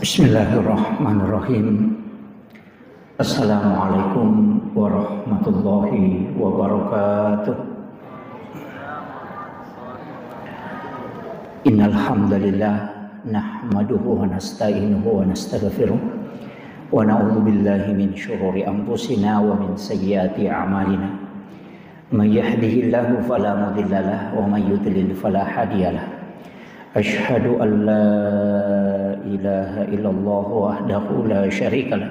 Bismillahirrahmanirrahim. Assalamualaikum warahmatullahi wabarakatuh. Innal hamdalillah nahmaduhu wa nasta'inuhu wa nastaghfiruh wa na'udzu billahi min syururi anfusina wa min sayyiati a'malina. May yahdihillahu fala mudhillalah wa may yudlil fala hadiyalah. Asyhadu an la ilaha illallah wahdahu la syarikalah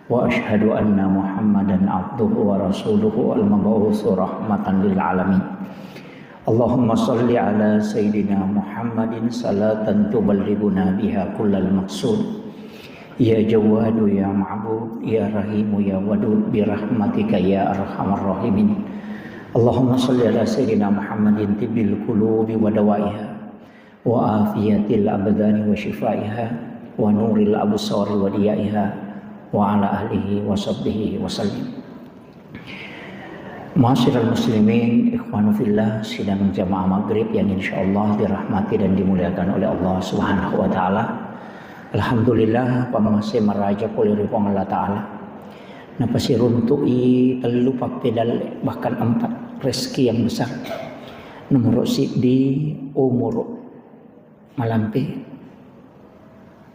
wa asyhadu anna Muhammadan abduhu wa rasuluhu al-mab'utsu rahmatan lil alamin. Allahumma shalli ala sayyidina Muhammadin salatan tuballighuna biha kullal maqsud. Ya Jawadu ya Ma'bud ya Rahimu ya Wadud bi rahmatika ya arhamar rahimin. Allahumma shalli ala sayyidina Muhammadin tibbil qulubi wa dawaiha wa afiyatil abdani wa shifaiha wa nuril absari wa diyaiha wa ala alihi wa sahbihi wa sallim. Ma'asyiral muslimin, ikhwanu fillah, sidang jamaah maghrib yang insyaallah dirahmati dan dimuliakan oleh Allah Subhanahu wa taala. Alhamdulillah pamasih meraja kuliripong Allah taala. Napa siruntui telu papedal bahkan 4 rezeki yang besar. Nomor di umur malampe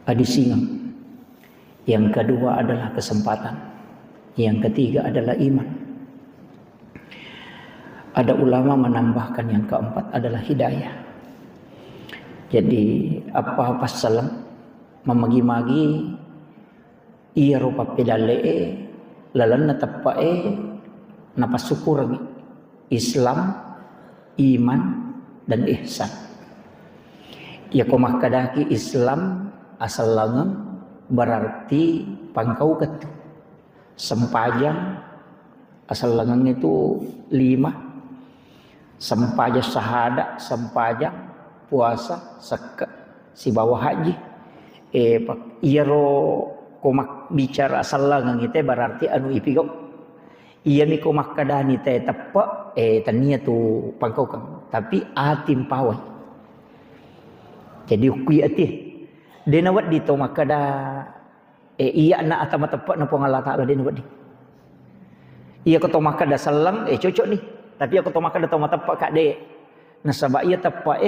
adi singam. Yang kedua adalah kesempatan. Yang ketiga adalah iman. Ada ulama menambahkan yang keempat adalah hidayah. Jadi apa-apa salam memagi-magi iya rupa pedale lalan natapae napa syukur Islam, iman dan ihsan. Ya komah kadaki Islam asal langem berarti pangkau ketu. Sempajang asal langem itu 5. Sempajang syahadat, sempajang puasa, seka si bawah haji. Iro komah bicara asal langem itu berarti anu ipigok. Iya mi komah kadani teh tepak tania tu pangkau kan. Tapi atim pawai. Jadi kui ati dena wad di to makada iya na atama tepat na pong Allah taala dena wad di iya ko to makada salang cocok ni tapi aku to makada to tepat kak de nasaba iya tepat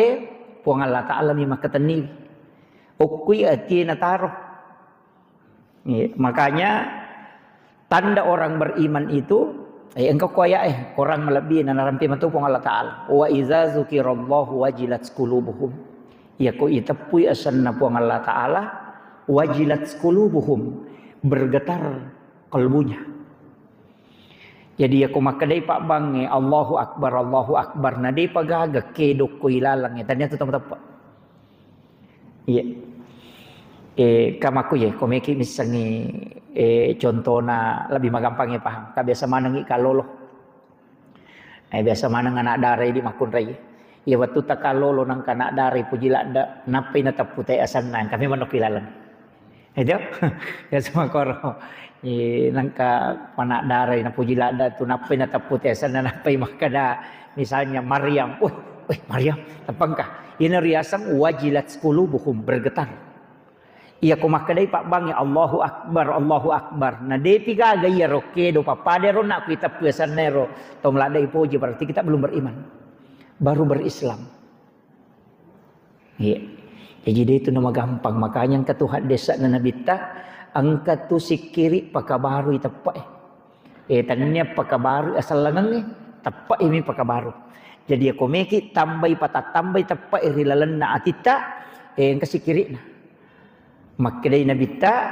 pong Allah taala mi makatani kui ati na taruh makanya tanda orang beriman itu engkau koya orang melebihi na narampi matu pong Allah taala wa iza zukirallahu wajilat qulubuhum. Ya ko itapui asanna puang Allah Ta'ala wajilat qulubuhum bergetar kalbunya. Jadi ya ko makadai pak bange Allahu Akbar nadai pagaga kedok ko ilalang tanya tu tepat. Iya. Kamaku ya komeki misalnya contohna lebih magampang ya paham. Ka biasa manangi kalolo. Biasa manang anak darai di makun rai. Ya waktu takalolo nang kanak dari pujila da napai na taputai asan nang kami manok kilalan. Itu ya semua koro. Nang ka panak dari na pujila da tu napai na taputai asan na napai makada misalnya Maryam. Maryam tapangkah? Ini riasang wajilat qulubuhum bergetar. Iya ko makadai pak bang ya Allahu Akbar. Na de tiga gaya roke do papadero nak kita pesan nero. Tom ladai puji berarti kita belum beriman. Baru berislam. Ya. Jadi itu nama gampang. Makanya angka Tuhan desa na nabita angka tu sikiri pakabaru itapak. Tanya pakabaru asal langang tapak ini pakabaru. Jadi aku meki tambay patatambai tapak irilalan na atita angka sikiri na. Makadai nabita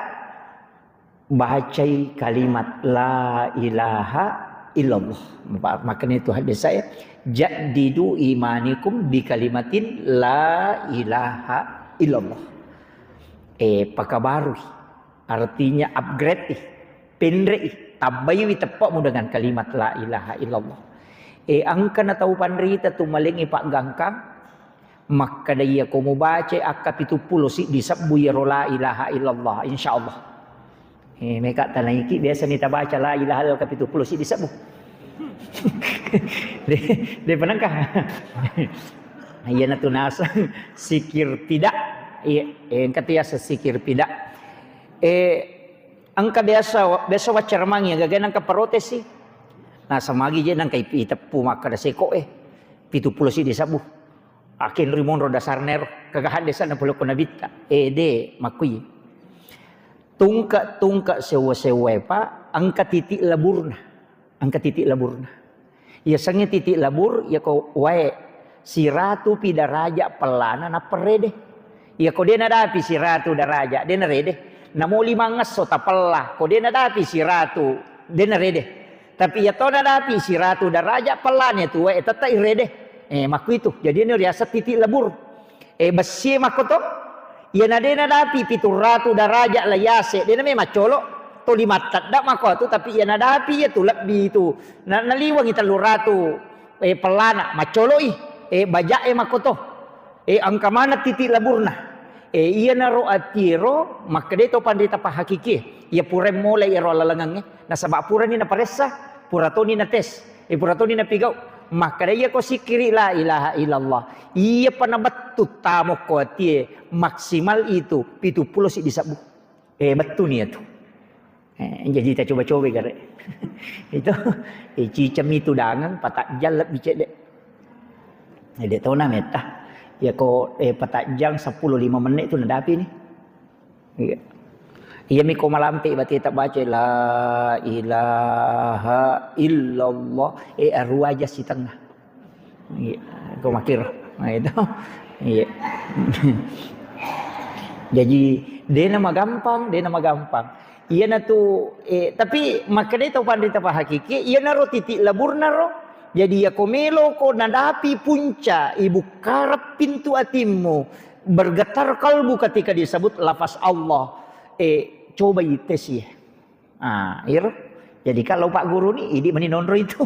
bahacai kalimat la ilaha illallah. Makanya Tuhan desa ya. Jadidu imanikum bi kalimatin la ilaha illallah. Pakabarui artinya upgrade pendrei tabayu tepak mu dengan kalimat la ilaha illallah. Angka na tahu pandrita tu malingi pak gangkang maka daya ko mo baca akap 70 si disabbu ya la ilaha illallah insyaallah. Mereka tanahiki biasa ni baca la ilaha illallah akap 70 si disabbu. Dia penangkah. Iya na tunasa sikir tidak Angka dia sesikir pida. Angka biasa wacermangi gaganan ka protes sih. Nah samagi je nang kay itapu maka da seko 70 si disabu. Akin rimon ro dasar nero kagahan desa na pulo ko nabita. De makui. Tungka sewa pa angka titik laburna. Angka titik laburna. Ya sange titik labur ya ko wae si ratu pida raja pelana na perede. Ya ko dia nadapi si ratu da raja dia narede. Namo limangas so tapalla ko dia nadapi si ratu dia narede. Tapi ya to nadapi si ratu da raja pelana tu wae tata irede. Maku itu. Jadi ini riasa titik labur. Besi makoto. Ya nadapi pitu ratu da raja la yase. Dia namanya macolo. To limatat dak mako tu tapi ya nadapi ya tu lebih itu. Naliwang italu ratu pelana macolo baja makoto. Angka mana titik laburna. Iya naro atiro maka dia to pandita pa hakiki. Ya pure mulai iro lalangang nasaba pura ni na paresa pura to ni na tes. Pura to ni na pigaw. Maka dia ko sikiri la ilaha illallah. Iya panabatut tamo ko tie maksimal itu 70 si disabu. Betul ni itu. Jadi kita coba-coba gare. Itu cicam itu dangan patak jalap bicek dek. Dek tahu na meta. Ya ko patak jang 10-5 menit tu nadapi ni. Iya mi ko malampi berarti tak baca la ilaha illallah arwaja si tengah. Iya, ko makir. Nah itu. Iya. Jadi dia nama gampang. Iya na tu tapi maka dia tahu pandai tapa hakiki iya na ro titik labur na ro. Jadi ya komelo ko nadapi punca ibu karap pintu hatimu bergetar kalbu ketika disebut lafaz Allah. Coba ites ya. Jadi kalau Pak Guru nih idi meninondro itu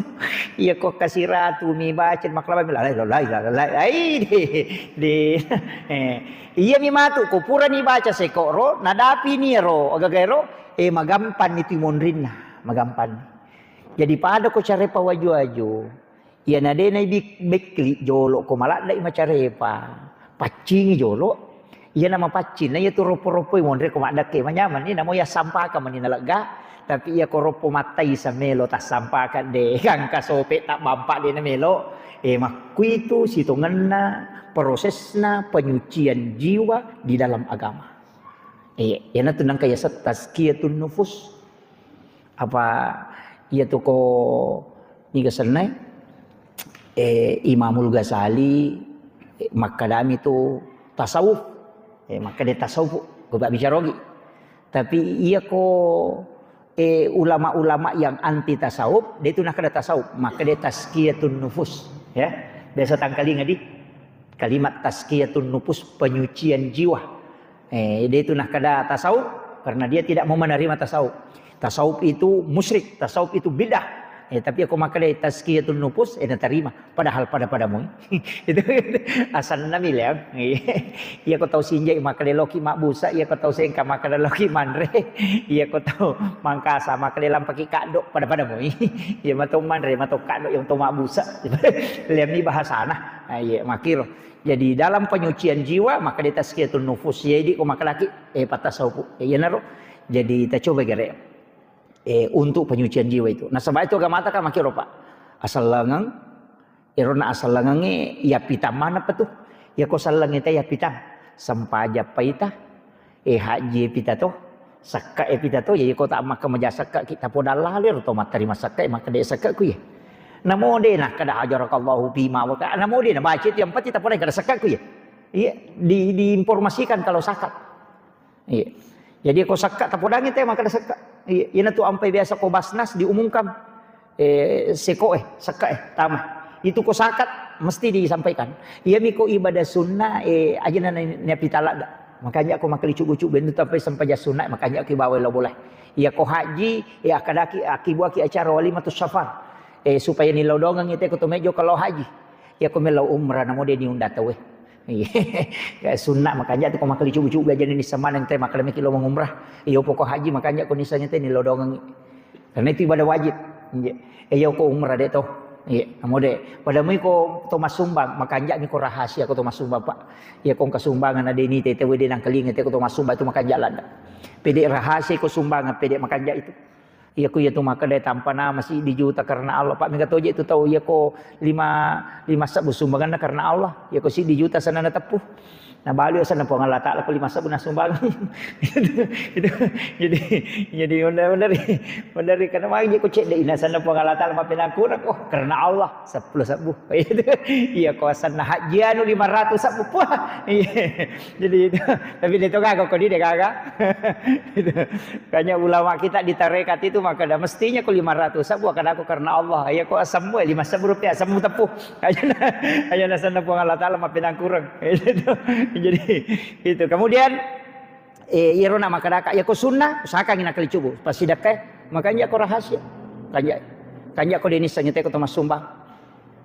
iya kok kasih ratu mi baca maklaba iya mi matu ko pura ni baca sekoro nadapi ni ro agagero magampan itu mondrinna magampan. Jadi pada ko carepa waju-waju. Iya nade na bekli jolo ko malak dai macarepa. Pacingi jolo. Iya nama pacin na iya tu ropo-ropo mondre ko madake manyaman ni namo ya sampaka manina lega. Tapi iya ko ropo matai sa melo tas sampakan de kan kasope tak bampak de na melo. Maku itu situnganna prosesna penyucian jiwa di dalam agama. Yana tunang kaya sa tazkiyatun nufus. Apa ia tu ko ni gasanay Imamul Ghazali makadami tu tasawuf maka dia tasawuf ko ba bicarogi tapi ia ko ulama-ulama yang anti tasawuf dia tu nak ada tasawuf maka dia tazkiyatun nufus ya biasa tangkali ngadi kalimat tazkiyatun nufus penyucian jiwa dia tu nak ada tasawuf karena dia tidak mau menerima tasawuf. Tasawuf itu musyrik, tasawuf itu bidah. Tapi aku makai tazkiyatun nufus terima padahal padamu. Itu asal nami lah. Ia ko tahu sinjai makai loki makbusa, ia ko tahu sengka makai loki manre, ia ko tahu mangkasa makai lampaki kadok padamu. Ia matau manre, matau kadok yang tahu makbusa. Liam ni bahasa nah. Iya makir. Jadi dalam penyucian jiwa maka dia tazkiyatun nufus. Jadi ko makai laki patasawuf. Iya naro. Jadi kita coba gere. Untuk penyucian jiwa itu. Nah sebab itu agama kan makin ropa. Asal langang, irona asal langange ya pita mana petuh. Ya ko salang ita ya pita. Sampaja paita. Haji pita to. Sakka pita to. Ya ko tak maka majasaka kita poda lalir to materi masaka maka dia sakka ku ya. Namo de nah kada ajarakallahu bima wa ka. Namo de nah baca yang empat kita poda kada sakka ku ya. Iya diinformasikan kalau sakat. Iya. Jadi ko sakka tapodangi teh maka kada sakka. Iya tu ampai biasa ko basnas diumumkan seko sakka tamah. Itu ko sakat mesti disampaikan. Iya miko ibadah sunnah aja na pitala. Makanya aku makai cucu bentuk tapi sampai sunnah makanya aku bawa lo boleh. Iya ko haji akadaki akibu acara walimatus safar. Supaya ni lodongan itu ko mejo kalau haji. Iya ko melau umrah namo dia diunda tawe. Iya sunnah makanya tu ko makai cucu gajan ni sama nang teh makai mikilo mengumrah. Iyo pokok haji makanya ko nisanya teh ni lodongan. Karena itu ibadah wajib. Iyo ko umrah deh toh. Iya, amode. Pada mo ko to masumbang, makanja mi ko rahasia ko to masumbang pak. Ya kung kasumbangan na din ite wede nang kalinga te ko to masumbang itu makanjalan. Pede rahasia ko sumbangan pede makanja itu. Iya ko ya to makada tanpa nama masih dijuta karena Allah pak. Mega toje itu tahu ya ko lima sabu sumbangan na karena Allah. Ya ko si dijuta sana na tepuh. Nah balik sana po Allah Taala ko 5 sabu na sumbangan. Jadi benar karena magi ko cek deh ina sana po Allah Taala mapinakurang oh karena Allah 10 sabu. Iya ko sana hajian 500 sabu po. Jadi itu tapi itu kagak kok dia kagak. Kayaknya ulama kita di tarekat itu maka dah mestinya ko 500 sabu akan aku karena Allah. Ya ko asam 5 sabu rupiah asam tepuh. Ayo sana po Allah Taala mapinakurang. Jadi itu kemudian irona makadaka ya ko sunnah usahakan ina kali cubu pasti dakai makanya ko rahasia kanya ko denis sangite ko Thomas sumbang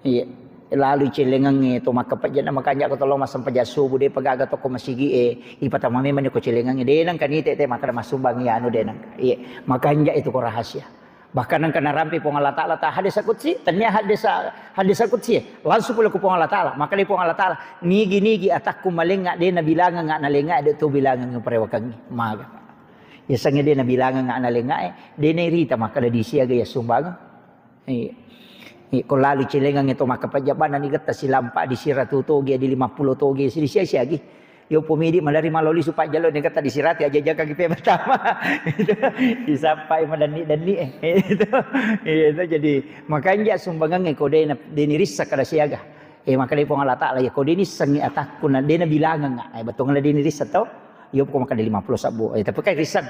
iya lalu celengang itu makapajana makanya ko tolong masam pajasubu de pagaga to ko masigi ipatama memang ko celengang de nang kanite te makada masumbang ya anu de nang iya makanya itu ko rahasia bahkan nang kana rampi pong Allah Taala ta hadis qudsi tanya hadis qudsi langsung pula ku pong Allah Taala maka li pong Allah Taala nigi atakku malenga de na bilangan nga nalenga de to bilangan ng parewakang maga ya sange de na bilangan nga nalenga de na irita maka di siya gaya sumbang ko lalu cilengang ito makapajaban ni gata silampa di sira tutogi di 50 togi di siya gi yo pumidi malari maloli supaya jalur ni kata disirati aja jaga gipe pertama itu disampai madani itu jadi makanya sumbangan kode deni risa kada siaga maka dari Allah Taala ya kode ni sangi atak kuna dena bilangan nga betul ngala deni risa tau yo ko maka 50 sabu tapi kai risan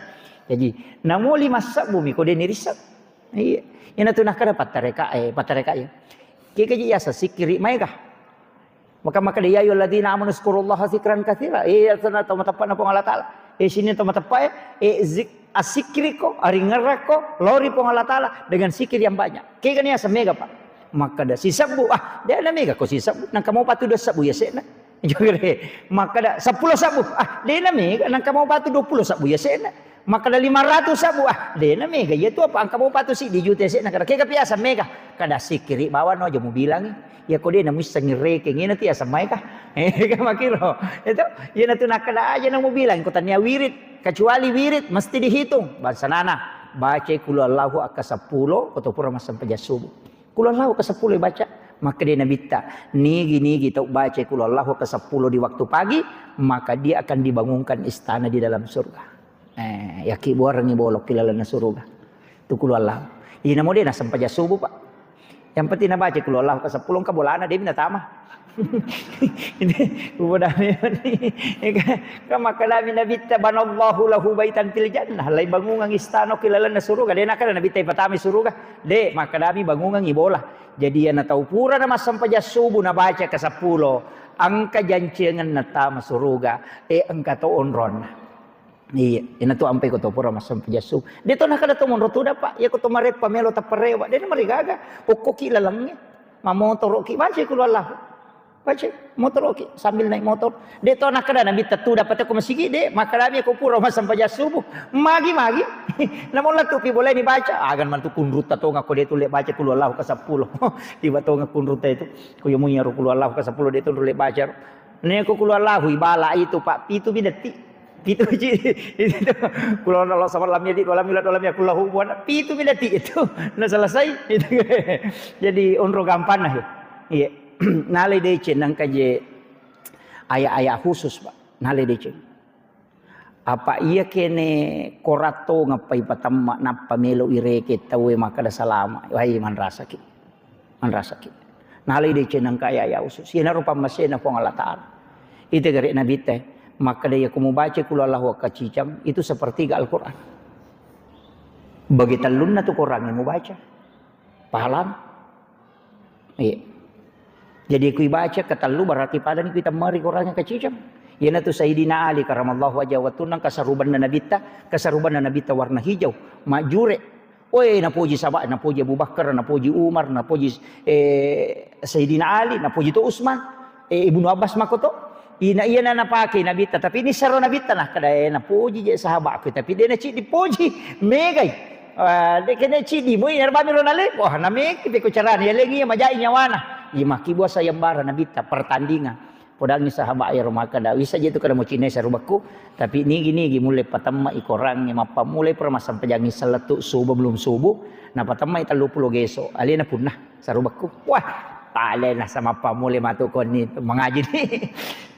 jadi namo 5 sabu mi kode ni risa iya ina tunah kada patareka ya kikaji yasa sikiri maika maka dia ayo ladina amanu zkurullaha zikran katsira sana tamatapa na pong Allah Taala sini tamatapa asikri ko aringarak ko lori pong Allah Taala dengan sikir yang banyak kaya kaniya sa mega pa maka da si sabu dia na mega ko si sabu nang kamo patu 2 sabu ya sena maka da 10 sabu dia na mega nang kamo patu 20 sabu ya sena maka da 500 sabu dia na mega ya tu apa ang kamo patu si di juta sena kada kaya kapiasa mega kada sikiri bawa no aja mo bilang ya ko dia namus sangireke ngina ti asa mai ka makiro itu ya na tunakada aja nang mo bilang ko tanya wirid kecuali wirid mesti dihitung bansanana baca kul Allahu ka 10 atau pura masam pajasubu kul Allahu ka 10 baca maka dia nabita nigi tau baca kul Allahu ka 10 di waktu pagi maka dia akan dibangunkan istana di dalam surga yaki borang ni bolok kilala na surga tu kul Allah ina mo dia na sampai subuh pak yang penting na baca kul Allah ka 10 ka bolana dia minta tamah ini ubodami ka makadami nabita banallahu lahu baitan fil jannah lai bangungang istana kilala na surga dia nakada nabita ipatami surga de makadami bangungang ibola jadi na tau pura na masampai subuh na baca ka 10 angka jancengan na tama surga angka to onron iya, ina tu ampai ko to pura masam pajasu. Dito nakada to monro tuda pa. Ya ko to maret pamelo ta parewa. Dito marigaga. Ukko ki lalangnya. Mamotor ki baca kulo Allah. Baca motor ki sambil naik motor. Dito nakada nabi tatu dapat ko masigi de. Makarami ko pura masam pajasu. Magi. Namun lah tupi boleh dibaca. Agan man tu kunrut to ngako dito le baca kulo Allah ka 10. Tiba to ngakunrut itu. Ko yo munyaro kulo Allah ka 10 dito le baca. Ne ko kulo Allah ibala itu Pak. Itu bidati. Itu kalau Allah sama dalam yadi dalam ya kullahu buat itu bidati itu nah selesai itu jadi onro gampang lah iya nale dece nang kaje ayah khusus Pak nale dece apa iya kene korato ngapai patamma napa melo ireke tawe maka da salama wahai man rasaki nale dece nang kaya ayah khusus ina rupa masena pong Allah Taala itu gari nabi teh maka dia kamu baca kul Allahu kacicam itu sepertiga Al-Quran. Bagi talunna tu Quran yang mau baca pahala. Iya. Jadi kui baca katalu berarti padan kita mari Qurannya kacicam. Yana tu Sayyidina Ali karamallahu wajhahu wa tunang kasaruban nabita warna hijau majure. Oi napuji sahabat, napuji Abu Bakar, napuji Umar, napuji Sayyidina Ali, napuji tu Utsman, Ibnu Abbas makoto. Ina iya na napake nabita tapi ini saro nabita nah kada na puji je sahabat ko tapi dia na ci dipuji megay De kene cidi mo ina bami ronale. Wah nami kipe ko carana ya lengi majai nyawana. Maki buat sayembara nabita pertandingan. Podang sahabat air maka dah bisa je tu kada mo cine sarubaku. Tapi nigi mulai patamma ikorangnya mapa mulai pernah sampai jangi seletuk subuh belum subuh. Nah patamma ita 20 geso. Alina punah sarubaku. Wah, talena sama pa mulai matukon ni mengaji ni.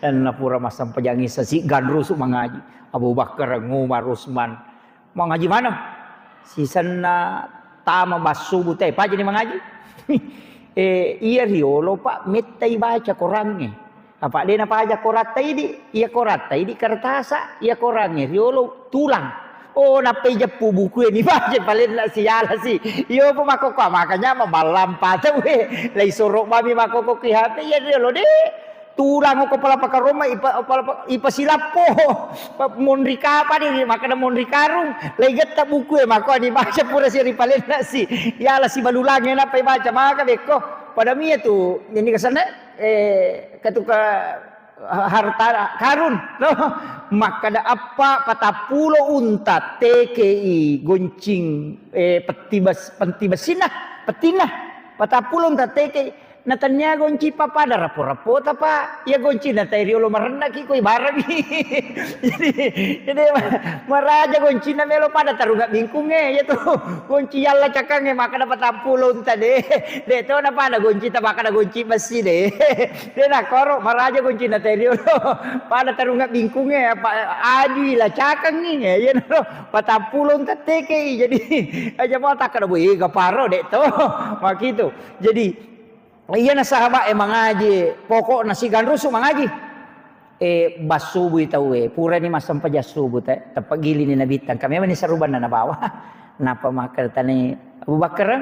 Dan napura masam pejangi sesi gandrus mengaji. Abu Bakar, Umar, Utsman. Mengaji mana? Sisana tama basubu teh pa jadi mengaji. Iya riolo pak metai baca korangnya. Apa dia napa aja koratai di? Iya koratai di kertasa, iya korangnya riolo tulang. Oh napa jepu buku ini baca paling lah siala sih. Yo pemako makanya malam patah we. Lai sorok mami makoko ki HP ya riolo deh. Tulang ko pala pakaroma ipa silapo monri kapa di makana monri karung leget ta buku mako di baca pura si ripalen nasi ya la si balulangnya na pa baca maka beko pada mia tu ini kesana ketuka harta karun no maka da apa patapulo unta TKI goncing pentina patapulo unta TKI natanya gonci papa ada rapo-rapo apa ya gonci natai riolo marenda ki koi barang jadi maraja gonci na melo pada tarunga bingkunge ya tuh gonci yalla cakange maka dapat tampulun tade de to na pada gonci ta maka gonci besi de na koro maraja gonci natai riolo pada tarunga bingkunge apa adi la cakang ni ya no patampulun tateke jadi aja mau tak kada boleh gaparo de to makitu jadi iya na sahabat mengaji pokok nasi gandrusu mengaji basubu itau pura ni masam paja subuh teh tapagili ni nabitan kami ni saruban na bawa napa makar tani Abu Bakar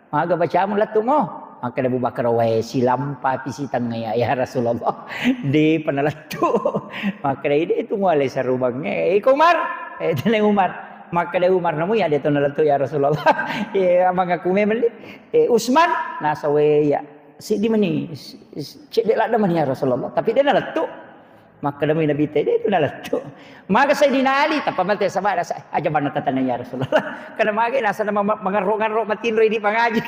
maga baca mo latu mo maka Abu Bakar wae silampa pisitang ya Rasulullah di panalatu maka ide itu mulai sarubangnya Umar tani Umar maka dia Umar namu ya dia tu nalatu ya Rasulullah amang aku memeli Utsman nasawe ya si di mani cek dia lada mani ya Rasulullah tapi dia nalatu maka demi Nabi tadi itu nalatu maka Sayyidina Ali tapa malte sabar aja bana tatana ya Rasulullah kana mage nasa mangarok-ngarok matinro di pangaji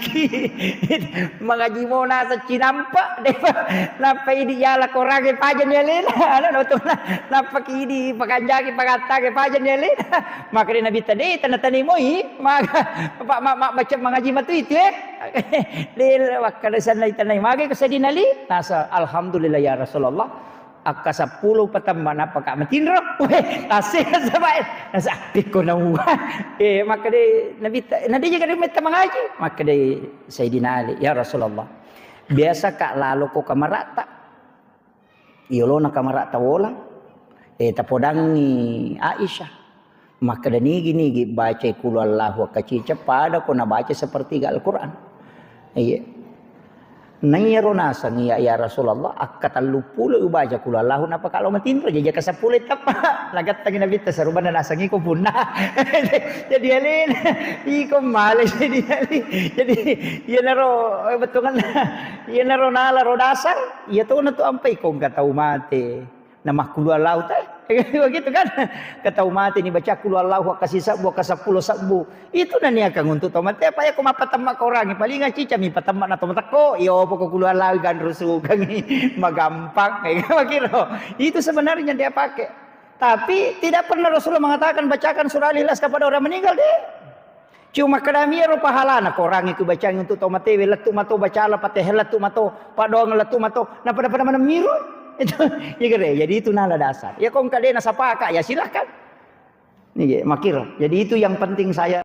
mengaji mo nasa cinampa depa napa idi yala korage pajan ya lela ana to napa ki di pakanjaki pagatage pajan ya lela maka Nabi tadi tanatani mo maka baca mengaji matu itu lela wakala sanai tanai mage ke Sayyidina Ali nasa alhamdulillah ya Rasulullah akka 10 patamana paka matinro tasih sabae nasa piko na maka de nabi juga dia minta mengaji maka de Sayyidina Ali ya Rasulullah biasa kak lalu ko kamarata iyolo na kamarata wola tapodangi Aisyah maka de nigi baca qul Allahu kacica pada ko na baca seperti Al-Qur'an iya Nayaro nasa ngiya ya Rasulullah akka 30 ubaja kula lahu napa kalau matinro jaja ka 10 tapa lagat tagi nabi tasaruban na nasa ngiko punna jadi alin iko male jadi ya naro betungan ya naro nala rodasar ya to na to ampai ko katau mate namah kula lahu ta begitu kan katau mate ni baca kula lahu kasih sabu ka 10 sabu itu na niya kang untuk tomate apa ya ko mapatama ka orang paling cica mi patama na tomate ko iyo pokok kula lahu gandrusu kang magampang makiro itu sebenarnya dia pakai tapi tidak pernah Rasulullah mengatakan bacakan surah Al-Ikhlas kepada orang meninggal deh cuma kadamia ro pahalana ko orang itu baca untuk tomate letu mato baca la pateh letu mato padong letu mato na pada mana miru itu ya kere jadi itu nala dasar ya kong kadena sapaka ya silahkan nih makir jadi itu yang penting saya